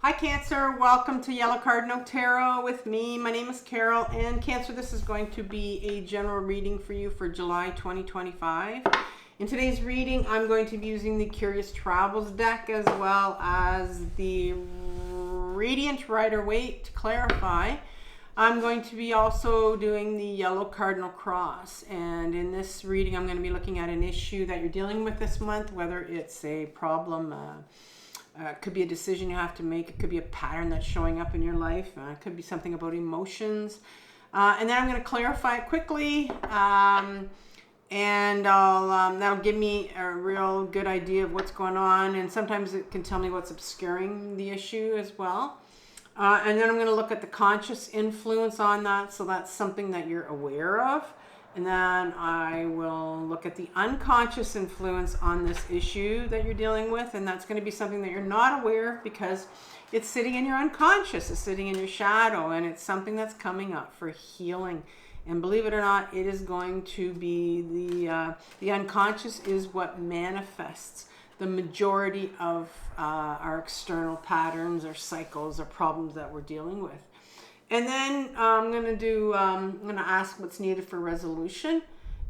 Hi Cancer, welcome to Yellow Cardinal Tarot with me. My name is Carol, and Cancer, this is going to be a general reading for you for July 2025. In today's reading, I'm going to be using the Curious Travels deck as well as the Radiant Rider-Waite to clarify. I'm going to be also doing the Yellow Cardinal Cross, and in this reading I'm going to be looking at an issue that you're dealing with this month, whether it's a problem, it could be a decision you have to make. It could be a pattern that's showing up in your life. It could be something about emotions. And then I'm going to clarify it quickly. And that'll give me a real good idea of what's going on. And sometimes it can tell me what's obscuring the issue as well. And then I'm going to look at the conscious influence on that. So that's something that you're aware of. And then I will look at the unconscious influence on this issue that you're dealing with. And that's going to be something that you're not aware of because it's sitting in your unconscious. It's sitting in your shadow. And it's something that's coming up for healing. And believe it or not, it is going to be the unconscious is what manifests the majority of our external patterns or cycles or problems that we're dealing with. And then I'm going to ask what's needed for resolution.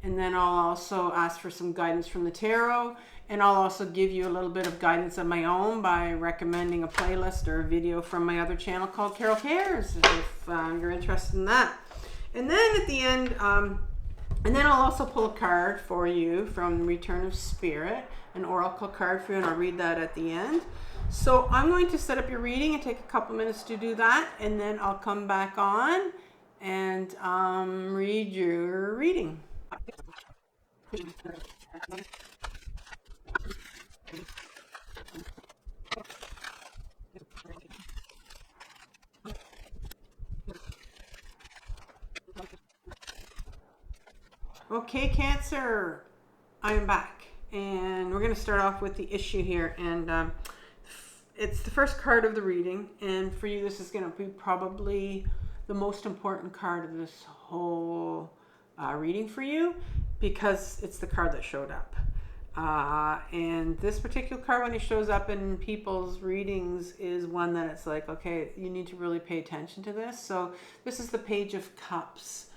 And then I'll also ask for some guidance from the tarot. And I'll also give you a little bit of guidance of my own by recommending a playlist or a video from my other channel called Carol Cares, if you're interested in that. And then at the end, and then I'll also pull a card for you from Return of Spirit, an oracle card for you, and I'll read that at the end. So I'm going to set up your reading and take a couple minutes to do that, and then I'll come back on and read your reading. Okay, Cancer, I am back, and we're going to start off with the issue here, and it's the first card of the reading, and for you this is going to be probably the most important card of this whole reading for you, because it's the card that showed up. And this particular card, when it shows up in people's readings, is one that it's like, okay, you need to really pay attention to this. So this is the Page of Cups.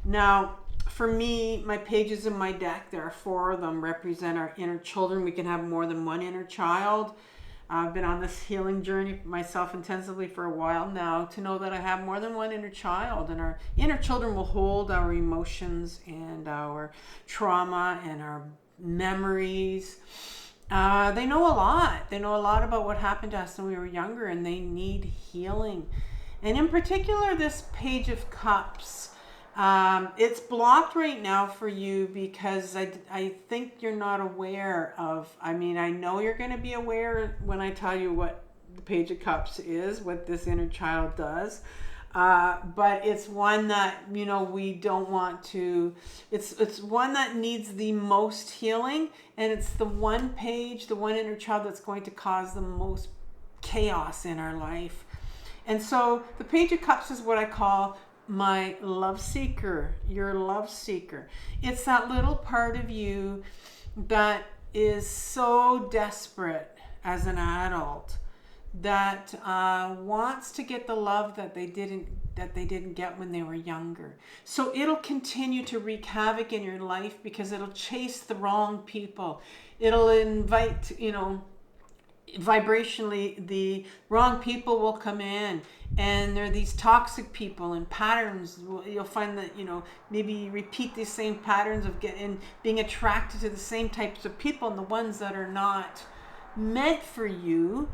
Now, for me, my pages in my deck, there are 4 of them, represent our inner children. We can have more than one inner child. I've been on this healing journey myself intensively for a while now to know that I have more than one inner child, and our inner children will hold our emotions and our trauma and our memories. They know a lot. They know a lot about what happened to us when we were younger, and they need healing. And in particular, this Page of Cups, it's blocked right now for you because I think you're not aware of, I know you're going to be aware when I tell you what the Page of Cups is, what this inner child does. But it's one that, we don't want to, it's one that needs the most healing, and it's the one page, the one inner child that's going to cause the most chaos in our life. And so the Page of Cups is what I call my love seeker, your love seeker. It's that little part of you that is so desperate as an adult that wants to get the love that they didn't get when they were younger. So it'll continue to wreak havoc in your life because it'll chase the wrong people. It'll invite, vibrationally, the wrong people will come in, and they're these toxic people and patterns. You'll find that, maybe you repeat these same patterns of being attracted to the same types of people and the ones that are not meant for you,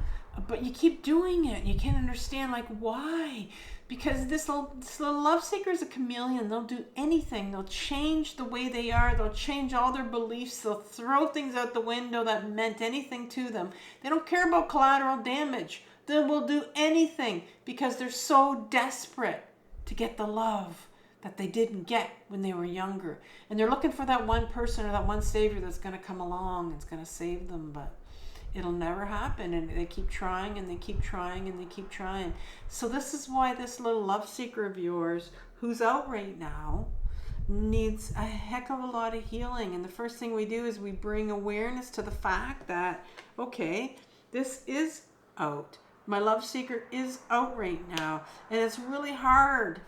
but you keep doing it. You can't understand, why? Because this little love seeker is a chameleon. They'll do anything. They'll change the way they are. They'll change all their beliefs. They'll throw things out the window that meant anything to them. They don't care about collateral damage. They will do anything because they're so desperate to get the love that they didn't get when they were younger. And they're looking for that one person or that one savior that's going to come along. It's going to save them, but it'll never happen, and they keep trying and they keep trying and they keep trying. So this is why this little love seeker of yours, who's out right now, needs a heck of a lot of healing. And the first thing we do is we bring awareness to the fact that, okay, this is out. My love seeker is out right now. And it's really hard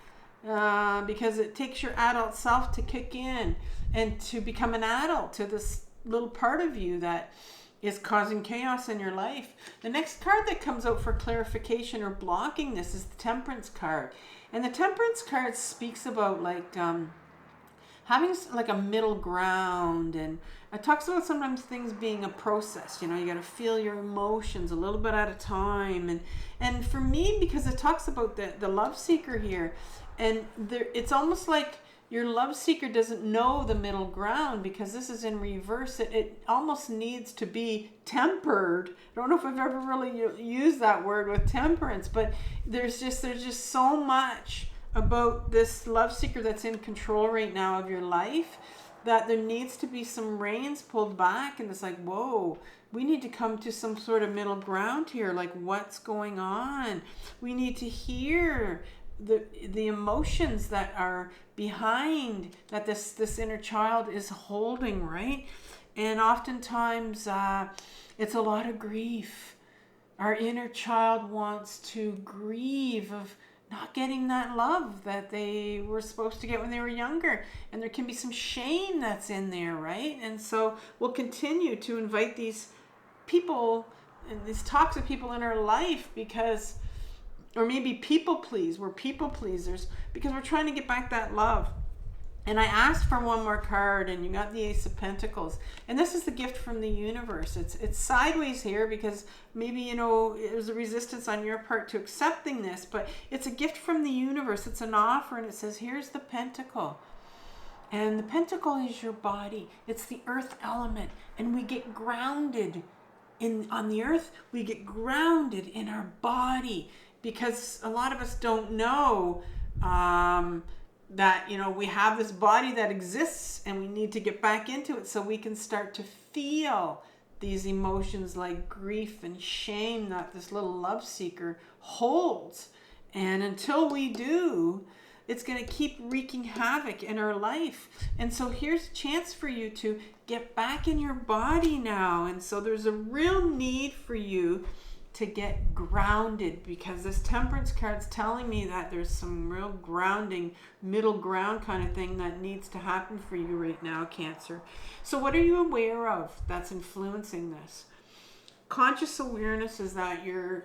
because it takes your adult self to kick in and to become an adult to this little part of you that is causing chaos in your life. The next card that comes out for clarification or blocking this is the Temperance card. And the Temperance card speaks about like having like a middle ground, and it talks about sometimes things being a process. You know, you got to feel your emotions a little bit at a time. And for me, because it talks about the love seeker here, and there, it's almost like your love seeker doesn't know the middle ground because this is in reverse. It almost needs to be tempered. I don't know if I've ever really used that word with temperance, but there's just so much about this love seeker that's in control right now of your life that there needs to be some reins pulled back, and it's like, whoa, we need to come to some sort of middle ground here. Like, what's going on? We need to hear the emotions that are behind that this inner child is holding, right? And oftentimes it's a lot of grief. Our inner child wants to grieve of not getting that love that they were supposed to get when they were younger, and there can be some shame that's in there, right? And so we'll continue to invite these people and these toxic people in our life because, or maybe people please, we're people pleasers because we're trying to get back that love. And I asked for one more card, and you got the Ace of Pentacles. And this is the gift from the universe. It's sideways here because maybe, you know, there's a resistance on your part to accepting this, but it's a gift from the universe. It's an offer, and it says, here's the pentacle. And the pentacle is your body. It's the earth element, and we get grounded on the earth. We get grounded in our body because a lot of us don't know that, you know, we have this body that exists and we need to get back into it so we can start to feel these emotions like grief and shame that this little love seeker holds. And until we do, it's going to keep wreaking havoc in our life. And so here's a chance for you to get back in your body now. And so there's a real need for you to get grounded because this Temperance card's telling me that there's some real grounding, middle ground kind of thing that needs to happen for you right now, Cancer. So what are you aware of that's influencing this? Conscious awareness is that you're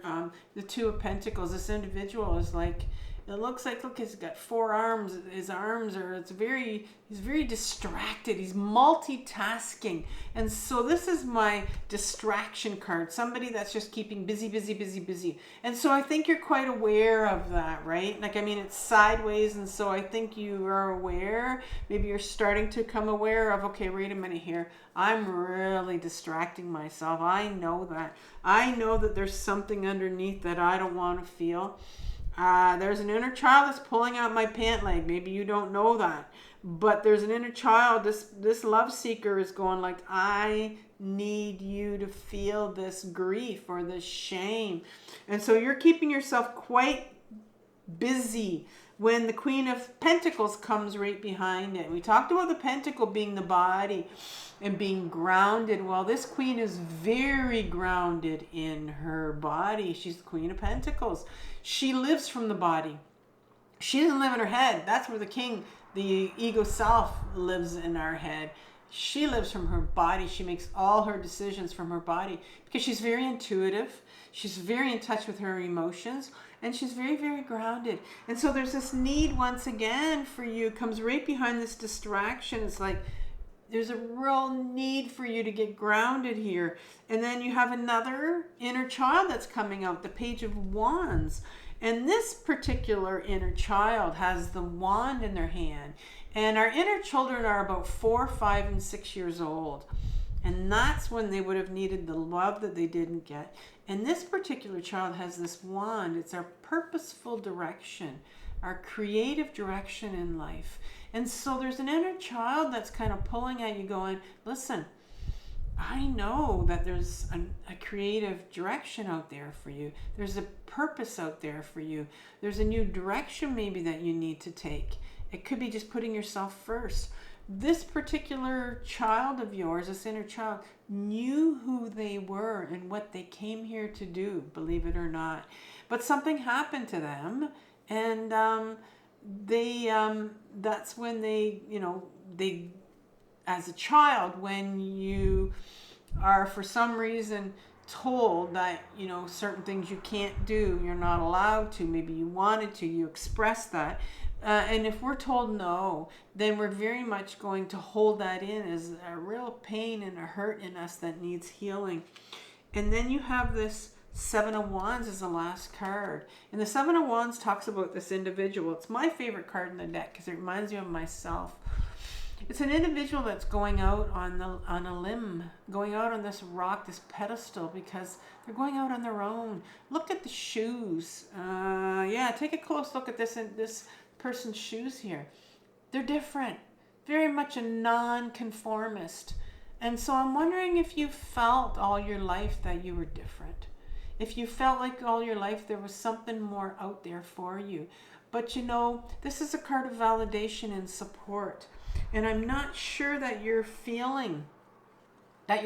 the Two of Pentacles. This individual is like, it looks like, look, he's got 4 arms. His arms are, he's very distracted. He's multitasking. And so this is my distraction card. Somebody that's just keeping busy, busy, busy, busy. And so I think you're quite aware of that, right? Like, I mean, it's sideways. And so I think you are aware. Maybe you're starting to come aware of, okay, wait a minute here. I'm really distracting myself. I know that. I know that there's something underneath that I don't want to feel. There's an inner child that's pulling out my pant leg. Maybe you don't know that. But there's an inner child. This love seeker is going like, I need you to feel this grief or this shame. And so you're keeping yourself quite busy when the Queen of Pentacles comes right behind it. We talked about the pentacle being the body and being grounded. Well, this queen is very grounded in her body. She's the Queen of Pentacles. She lives from the body. She doesn't live in her head. That's where the king, the ego self, lives in our head. She lives from her body. She makes all her decisions from her body because she's very intuitive. She's very in touch with her emotions, and she's very, very grounded. And so there's this need once again for you, comes right behind this distraction. It's like there's a real need for you to get grounded here. And then you have another inner child that's coming out, the Page of Wands. And this particular inner child has the wand in their hand. And our inner children are about 4, 5, and 6 years old. And that's when they would have needed the love that they didn't get. And this particular child has this wand. It's our purposeful direction, our creative direction in life. And so there's an inner child that's kind of pulling at you going, listen, I know that there's a creative direction out there for you. There's a purpose out there for you. There's a new direction maybe that you need to take. It could be just putting yourself first. This particular child of yours, this inner child, knew who they were and what they came here to do, believe it or not. But something happened to them, and that's when they, as a child, when you are for some reason told that, certain things you can't do, you're not allowed to, maybe you wanted to, you express that. And if we're told no, then we're very much going to hold that in as a real pain and a hurt in us that needs healing. And then you have this Seven of Wands as the last card. And the Seven of Wands talks about this individual. It's my favorite card in the deck because it reminds me of myself. It's an individual that's going out on a limb, going out on this rock, this pedestal, because they're going out on their own. Look at the shoes. Take a close look at this person's shoes here. They're different, very much a non-conformist. And so I'm wondering if you felt all your life that you were different. If you felt like all your life there was something more out there for you. But this is a card of validation and support. And I'm not sure that you're feeling that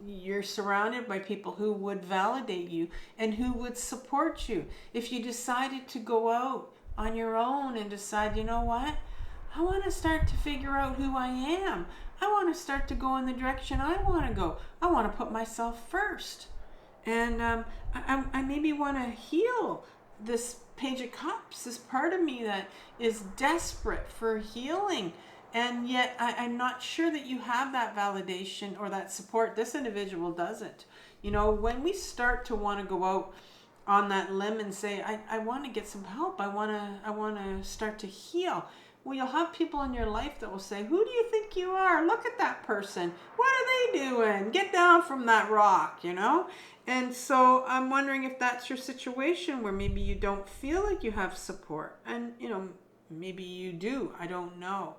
you're surrounded by people who would validate you and who would support you. If you decided to go out on your own and decide, you know what? I want to start to figure out who I am. I want to start to go in the direction I want to go. I want to put myself first. And I maybe want to heal this Page of Cups, this part of me that is desperate for healing. And yet I'm not sure that you have that validation or that support. This individual doesn't. When we start to want to go out on that limb and say, I want to get some help. I want to start to heal. Well, you'll have people in your life that will say, who do you think you are? Look at that person. What are they doing? Get down from that rock, And so I'm wondering if that's your situation where maybe you don't feel like you have support. And, maybe you do. I don't know.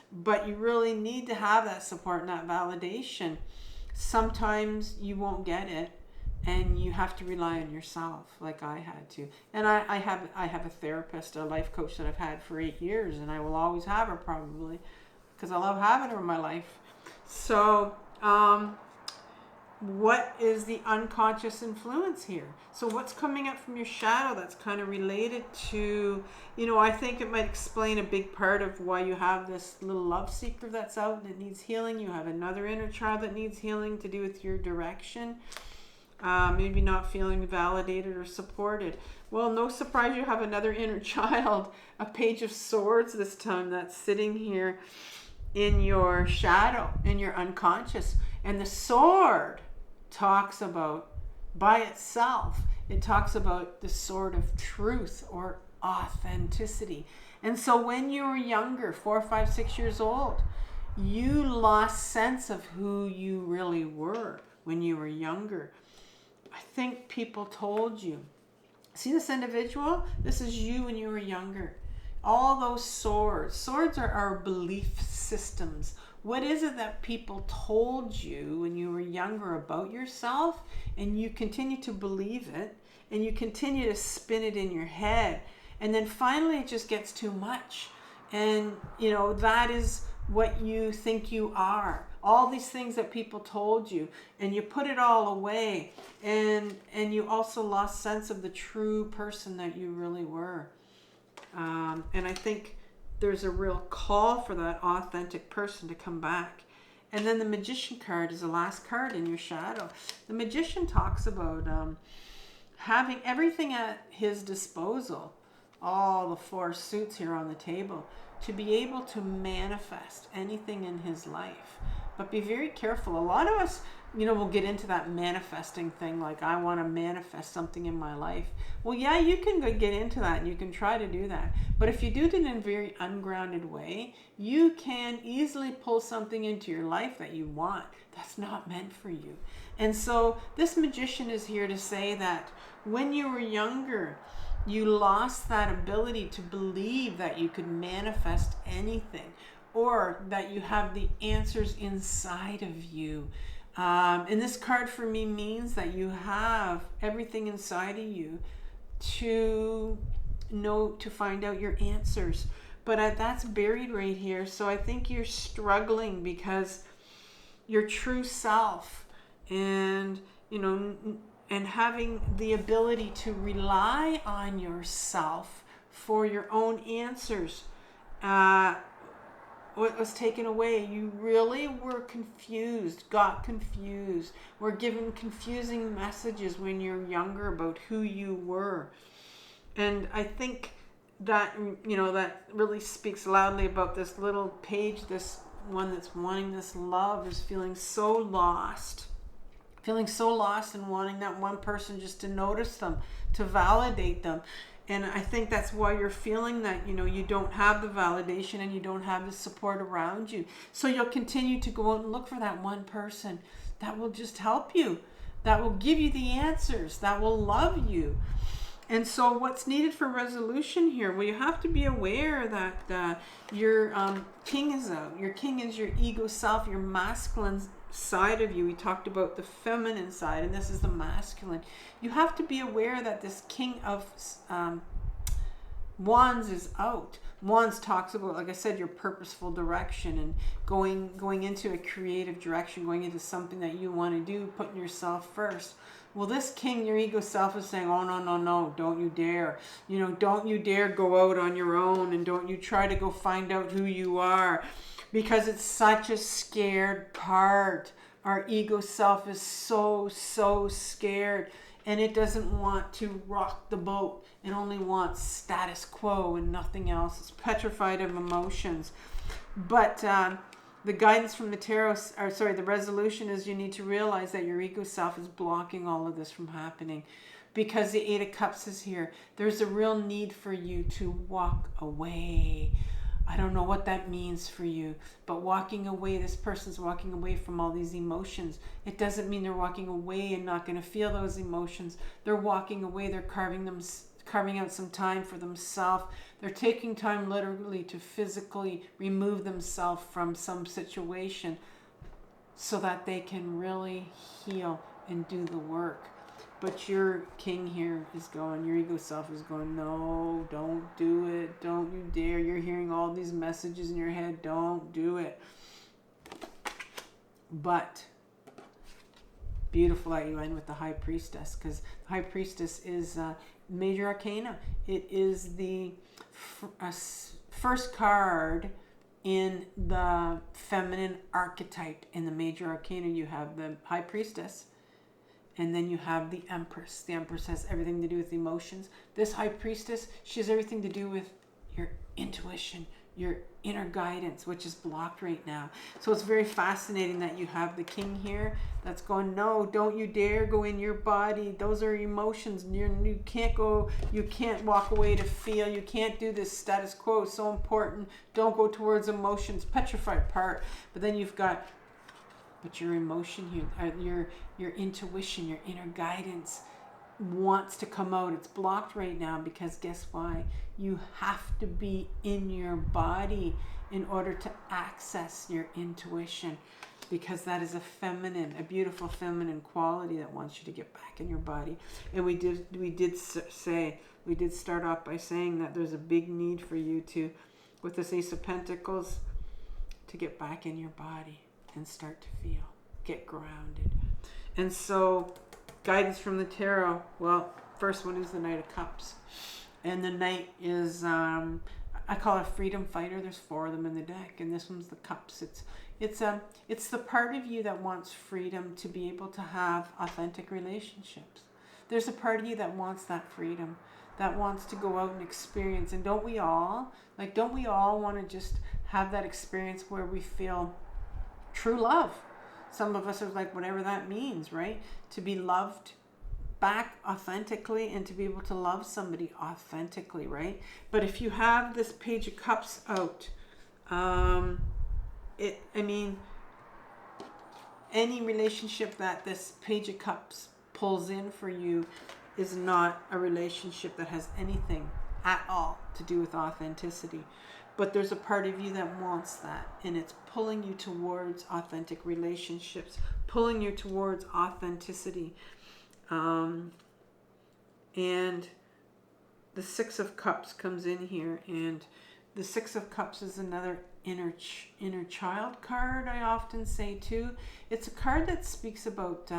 But you really need to have that support and that validation. Sometimes you won't get it. And you have to rely on yourself, like I had to. And I have a therapist, a life coach that I've had for 8 years, and I will always have her probably, because I love having her in my life. So, what is the unconscious influence here? So what's coming up from your shadow that's kind of related to, I think it might explain a big part of why you have this little love seeker that's out and it needs healing. You have another inner child that needs healing to do with your direction. Maybe not feeling validated or supported. Well, no surprise you have another inner child, a Page of Swords this time, that's sitting here in your shadow, in your unconscious. And the sword talks about, by itself, it talks about the sword of truth or authenticity. And so when you were younger, 4, 5, 6 years old, you lost sense of who you really were when you were younger. I think people told you, see this individual? This is you when you were younger. All those swords are our belief systems. What is it that people told you when you were younger about yourself, and you continue to believe it, and you continue to spin it in your head, and then finally it just gets too much, and that is what you think you are. All these things that people told you, and you put it all away, and you also lost sense of the true person that you really were. And I think there's a real call for that authentic person to come back. And then the Magician card is the last card in your shadow. The Magician talks about having everything at his disposal, all the 4 suits here on the table, to be able to manifest anything in his life. But be very careful. A lot of us, will get into that manifesting thing, like I want to manifest something in my life. Well, yeah, you can get into that and you can try to do that. But if you do it in a very ungrounded way, you can easily pull something into your life that you want that's not meant for you. And so this Magician is here to say that when you were younger, you lost that ability to believe that you could manifest anything, or that you have the answers inside of you. And this card for me means that you have everything inside of you to know, to find out your answers. But that's buried right here. So I think you're struggling because your true self and, you know, and having the ability to rely on yourself for your own answers. What was taken away? You really were confused, got confused, were given confusing messages when you're younger about who you were. And I think that, you know, that really speaks loudly about this little page, this one that's wanting this love, is feeling so lost and wanting that one person just to notice them, to validate them. And I think that's why you're feeling that, you know, you don't have the validation and you don't have the support around you. So you'll continue to go out and look for that one person that will just help you, that will give you the answers, that will love you. And so what's needed for resolution here? Well, you have to be aware that your king is out. Your king is your ego self, your masculine side of you. We talked about the feminine side, and this is the masculine. You have to be aware that this king of wands is out. Wands talks about, like I said, your purposeful direction and going into a creative direction, going into something that you want to do, putting yourself first. Well, this king, your ego self, is saying, oh, no, no, no, don't you dare. You know, don't you dare go out on your own, and don't you try to go find out who you are, because it's such a scared part. Our ego self is so, so scared, and it doesn't want to rock the boat. It only wants status quo and nothing else. It's petrified of emotions. But the guidance from the tarot, or sorry, the resolution is you need to realize that your ego self is blocking all of this from happening, because the Eight of Cups is here. There's a real need for you to walk away. I don't know what that means for you, but walking away, this person's walking away from all these emotions. It doesn't mean they're walking away and not going to feel those emotions. They're walking away. They're carving out some time for themselves. They're taking time literally to physically remove themselves from some situation so that they can really heal and do the work. But your king here is going, your ego self is going, no, don't do it. Don't you dare. You're hearing all these messages in your head. Don't do it. But beautiful that you end with the High Priestess, because the High Priestess is major arcana. It is the first card in the feminine archetype. In the major arcana, you have the High Priestess, and then you have the Empress. The Empress has everything to do with emotions. This High Priestess, she has everything to do with your intuition, your inner guidance, which is blocked right now. So it's very fascinating that you have the king here that's going, no, don't you dare go in your body. Those are emotions. You can't go, you can't walk away to feel. You can't do this. Status quo is so important. Don't go towards emotions. Petrified part. But then you've got, but your emotion here, your intuition, your inner guidance wants to come out. It's blocked right now because guess why? You have to be in your body in order to access your intuition, because that is a beautiful feminine quality that wants you to get back in your body. And we did start off by saying that there's a big need for you to, with this Ace of Pentacles, to get back in your body and start to feel, get grounded. And so guidance from the tarot, well, first one is the Knight of Cups, and the Knight is I call it a freedom fighter. There's 4 of them in the deck, and this one's the Cups. It's the part of you that wants freedom to be able to have authentic relationships. There's a part of you that wants that freedom, that wants to go out and experience. And don't we all want to just have that experience where we feel true love? Some of us are like, whatever that means, right? To be loved back authentically and to be able to love somebody authentically, right? But if you have this Page of Cups out, any relationship that this Page of Cups pulls in for you is not a relationship that has anything at all to do with authenticity. But there's a part of you that wants that, and it's pulling you towards authentic relationships, pulling you towards authenticity. And the Six of Cups comes in here, and The Six of Cups is another inner child card, I often say too. It's a card that speaks about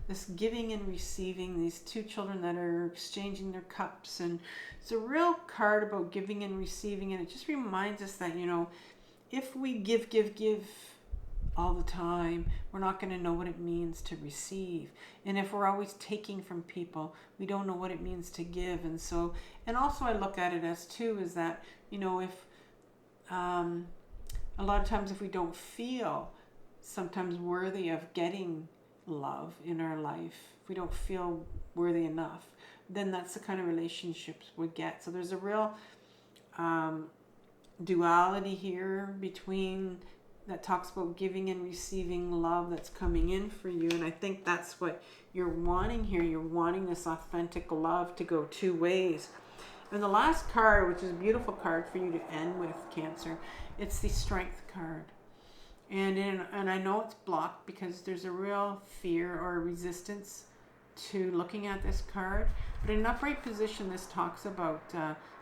this giving and receiving, these two children that are exchanging their cups. And it's a real card about giving and receiving. And it just reminds us that, you know, if we give all the time, we're not going to know what it means to receive. And if we're always taking from people, we don't know what it means to give. And so, and also I look at it as too, is that, you know, if a lot of times if we don't feel sometimes worthy of getting love in our life, if we don't feel worthy enough, then that's the kind of relationships we get. So there's a real duality here between that talks about giving and receiving love that's coming in for you. And I think that's what you're wanting here. You're wanting this authentic love to go two ways. And the last card, which is a beautiful card for you to end with, Cancer, it's the Strength card. And I know it's blocked because there's a real fear or resistance to looking at this card. But in an upright position, this talks about,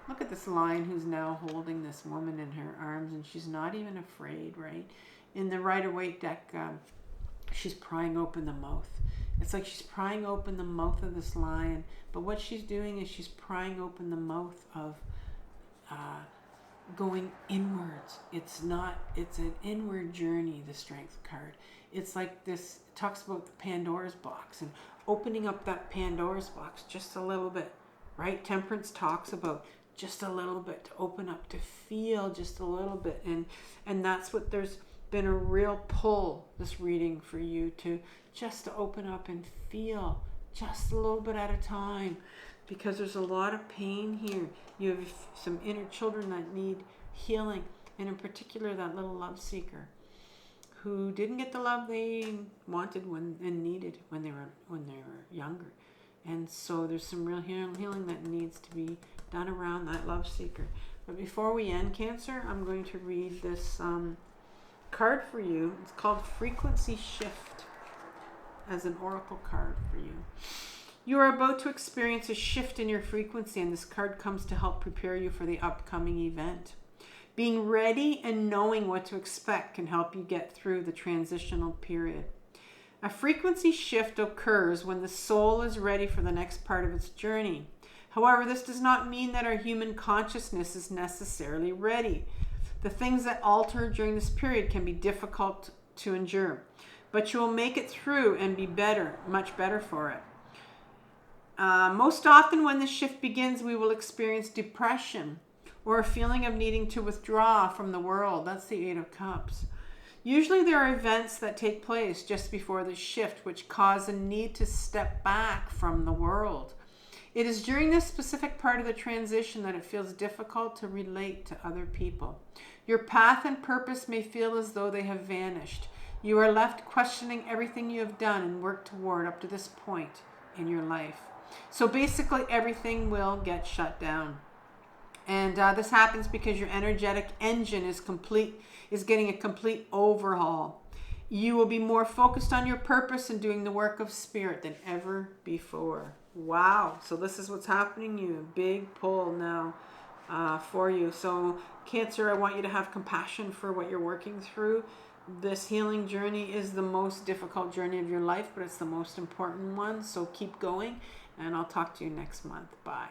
look at this lion who's now holding this woman in her arms, and she's not even afraid, right? In the Rider-Waite deck, she's prying open the mouth. It's like she's prying open the mouth of this lion, but what she's doing is she's prying open the mouth of going inwards. It's an inward journey, the Strength card. It's like this, it talks about the Pandora's box and opening up that Pandora's box just a little bit, right? Temperance talks about just a little bit, to open up, to feel just a little bit. And that's what there's been a real pull, this reading, for you to just to open up and feel just a little bit at a time, because there's a lot of pain here. You have some inner children that need healing, and in particular that little love seeker who didn't get the love they wanted and needed when they were younger. And so there's some real healing that needs to be done around that love seeker. But before we end, Cancer, I'm going to read this card for you. It's called Frequency Shift, as an oracle card for you. You are about to experience a shift in your frequency, and this card comes to help prepare you for the upcoming event. Being ready and knowing what to expect can help you get through the transitional period. A frequency shift occurs when the soul is ready for the next part of its journey. However, this does not mean that our human consciousness is necessarily ready. The things that alter during this period can be difficult to endure, but you will make it through and be better, much better for it. Most often when this shift begins, we will experience depression or a feeling of needing to withdraw from the world. That's the Eight of Cups. Usually there are events that take place just before the shift which cause a need to step back from the world. It is during this specific part of the transition that it feels difficult to relate to other people. Your path and purpose may feel as though they have vanished. You are left questioning everything you have done and worked toward up to this point in your life. So basically everything will get shut down. And this happens because your energetic engine is getting a complete overhaul. You will be more focused on your purpose and doing the work of spirit than ever before. Wow. So this is what's happening. You have a big pull now for you. So Cancer, I want you to have compassion for what you're working through. This healing journey is the most difficult journey of your life, but it's the most important one. So keep going, and I'll talk to you next month. Bye.